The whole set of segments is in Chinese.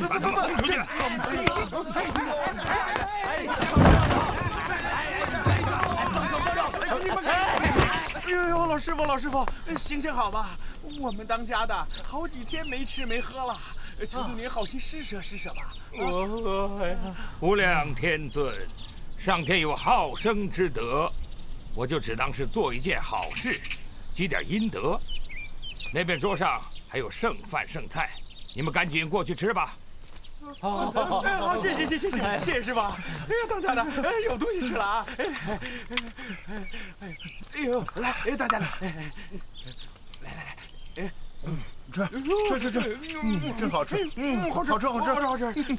把他们轰出去！哎呦，老师傅，行好吧？我们当家的好几天没吃没喝了，求您好心施舍吧。无量天尊，上天有好生之德，我就只当是做一件好事，积点阴德。那边桌上还有剩饭剩菜，你们赶紧过去吃吧。好，谢谢师傅。哎呀，当家的，有东西吃了啊！哎呦，来，当家的，来，吃，真好吃，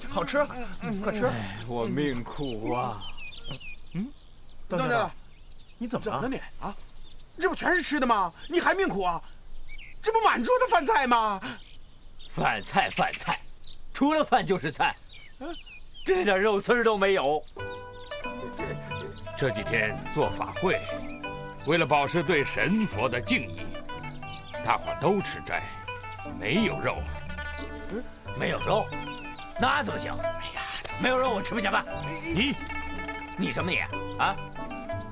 好吃，快吃！我命苦啊！当家的，你怎么了你啊？这不全是吃的吗？你还命苦啊？这不满桌的饭菜吗？饭菜，除了饭就是菜，这点肉丝都没有。这几天做法会，为了保持对神佛的敬意，大伙都吃斋，没有肉。没有肉，那怎么行？哎呀，没有肉我吃不下饭。你什么你啊？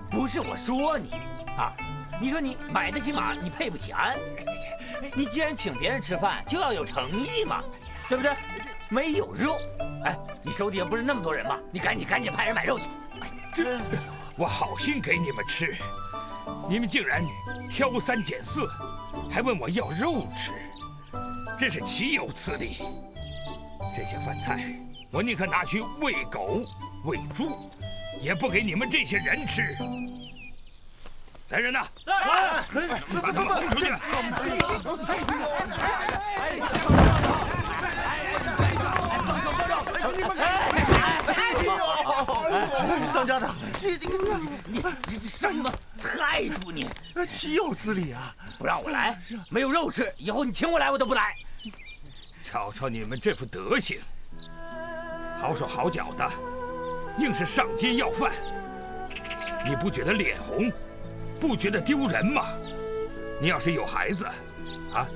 不是我说你啊，你说你买得起马，你配不起鞍。你既然请别人吃饭，就要有诚意嘛，对不对？没有肉，哎，你手底下不是那么多人吗？你赶紧派人买肉去。我好心给你们吃，你们竟然挑三拣四，还问我要肉吃，真是岂有此理！这些饭菜，我宁可拿去喂狗、喂猪，也不给你们这些人吃。来人呐！来！把他们轰出去！当家的，你什么态度你？岂有此理啊！不让我来，没有肉吃，以后你请我来我都不来。瞧瞧你们这副德行，好手好脚的，硬是上街要饭，你不觉得脸红？不觉得丢人吗？你要是有孩子，啊，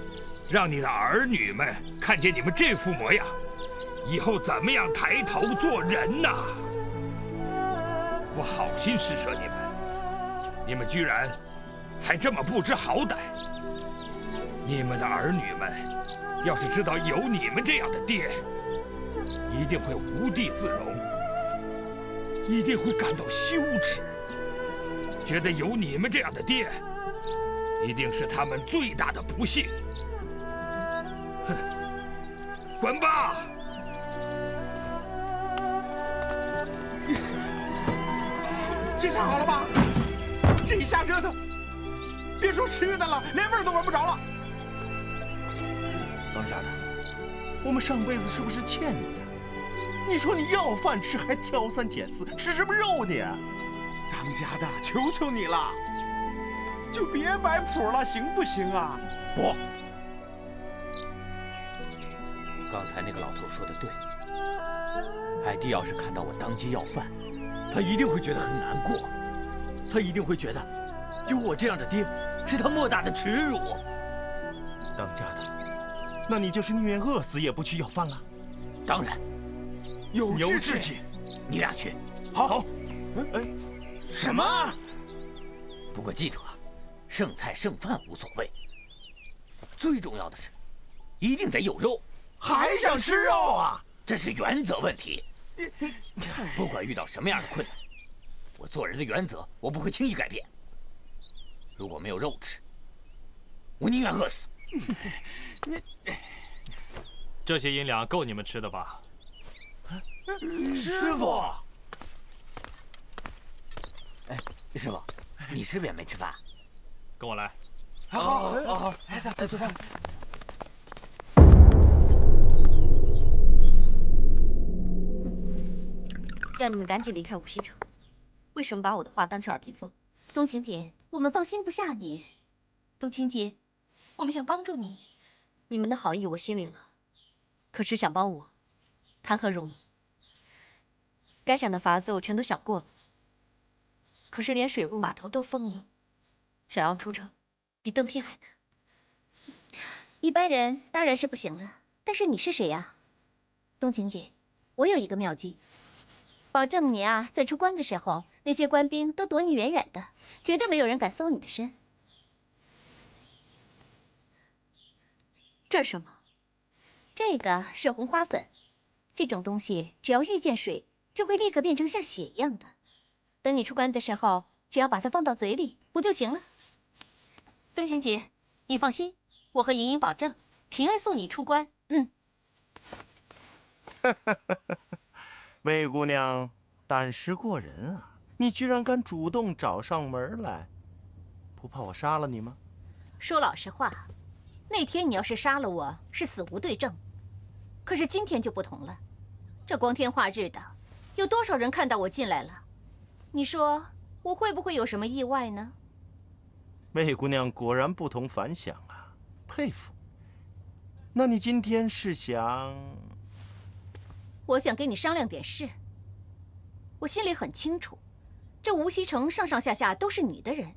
让你的儿女们看见你们这副模样，以后怎么样抬头做人呐？我好心施舍你们，你们居然还这么不知好歹。你们的儿女们要是知道有你们这样的爹，一定会无地自容，一定会感到羞耻。觉得有你们这样的爹，一定是他们最大的不幸。哼，滚吧！这下好了吧？这一瞎折腾，别说吃的了，连味儿都闻不着了。当家的，我们上辈子是不是欠你的？你说你要饭吃还挑三拣四，吃什么肉你？当家的，求求你了，就别摆谱了，行不行啊？不，刚才那个老头说的对，艾迪要是看到我当街要饭，他一定会觉得很难过，他一定会觉得有我这样的爹是他莫大的耻辱。当家的，那你就是宁愿饿死也不去要饭了？当然，有志气，你俩去。好。什么？不过记住啊，剩菜剩饭无所谓，最重要的是，一定得有肉。还想吃肉啊？这是原则问题。不管遇到什么样的困难，我做人的原则我不会轻易改变。如果没有肉吃，我宁愿饿死。这些银两够你们吃的吧？师傅。哎，师傅，你是不是也没吃饭？跟我来。好，来，做饭。让你们赶紧离开无锡城，为什么把我的话当成耳边风？冬晴姐，我们放心不下你。冬晴姐，我们想帮助你。你们的好意我心领了，可是想帮我，谈何容易？该想的法子我全都想过了。可是连水路码头都封了，想要出城，比登天还难。一般人当然是不行了，但是你是谁呀？冬晴姐，我有一个妙计，保证你啊，在出关的时候，那些官兵都躲你远远的，绝对没有人敢搜你的身。这是什么？这个是红花粉，这种东西只要遇见水，就会立刻变成像血一样的。等你出关的时候，只要把它放到嘴里，不就行了？冬晴姐，你放心，我和莹莹保证，平安送你出关。魏姑娘胆识过人啊！你居然敢主动找上门来，不怕我杀了你吗？说老实话，那天你要是杀了我，是死无对证。可是今天就不同了，这光天化日的，有多少人看到我进来了？你说我会不会有什么意外呢？魏姑娘果然不同凡响啊，佩服。那你今天是想？我想跟你商量点事。我心里很清楚，这无锡城上上下下都是你的人，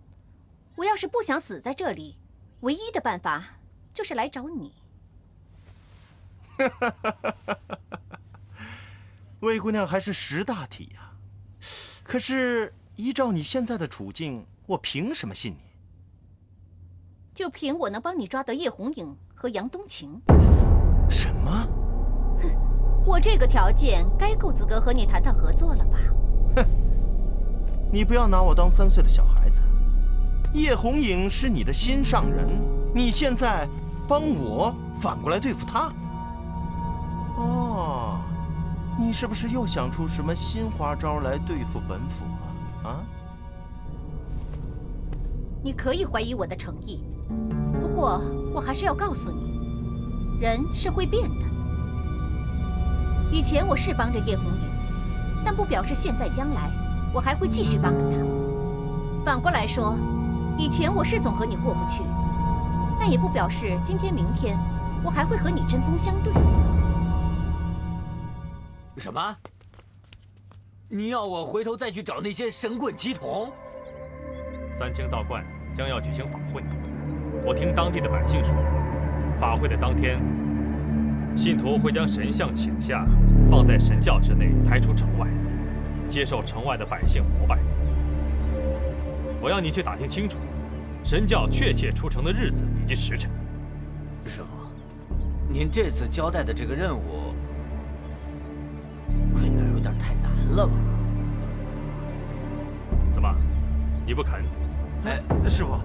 我要是不想死在这里，唯一的办法就是来找你。魏姑娘还是识大体呀。可是依照你现在的处境，我凭什么信你？就凭我能帮你抓到叶红影和杨冬晴。什么？我这个条件该够资格和你谈谈合作了吧？哼，你不要拿我当3岁的小孩子。叶红影是你的心上人，你现在帮我反过来对付他？哦，你是不是又想出什么新花招来对付本府啊？啊？你可以怀疑我的诚意，不过我还是要告诉你，人是会变的。以前我是帮着叶红影，但不表示现在将来我还会继续帮着她。反过来说，以前我是总和你过不去，但也不表示今天明天我还会和你针锋相对。什么？你要我回头再去找那些神棍奇童？三清道观将要举行法会，我听当地的百姓说，法会的当天，信徒会将神像请下，放在神教之内，抬出城外，接受城外的百姓膜拜。我要你去打听清楚，神教确切出城的日子以及时辰。师傅，您这次交代的这个任务，未免有点太难了吧？怎么，你不肯？哎，师傅，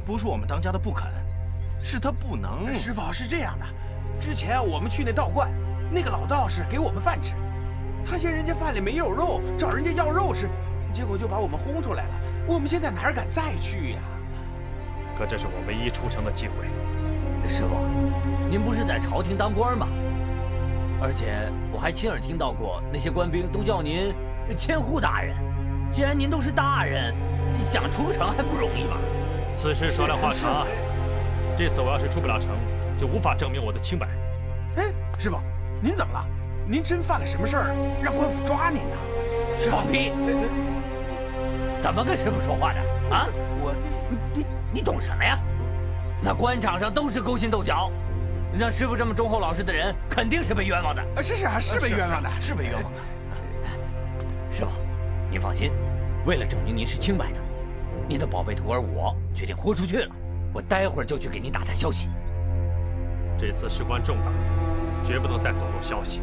不是我们当家的不肯，是他不能。师傅是这样的，之前我们去那道观，那个老道士给我们饭吃，他嫌人家饭里没有肉，找人家要肉吃，结果就把我们轰出来了。我们现在哪敢再去呀？可这是我唯一出城的机会。师傅，您不是在朝廷当官吗？而且我还亲耳听到过，那些官兵都叫您千户大人。既然您都是大人，想出城还不容易吗？此事说来话长，这次我要是出不了城，就无法证明我的清白。哎，师傅，您怎么了？您真犯了什么事儿，让官府抓您呢？放屁！怎么跟师傅说话的啊？你懂什么呀？那官场上都是勾心斗角，让师傅这么忠厚老实的人，肯定是被冤枉的。是被冤枉的，是被冤枉的。师傅，您放心，为了证明您是清白的，您的宝贝徒儿我决定豁出去了。我待会儿就去给您打探消息。这次事关重大，绝不能再走漏消息。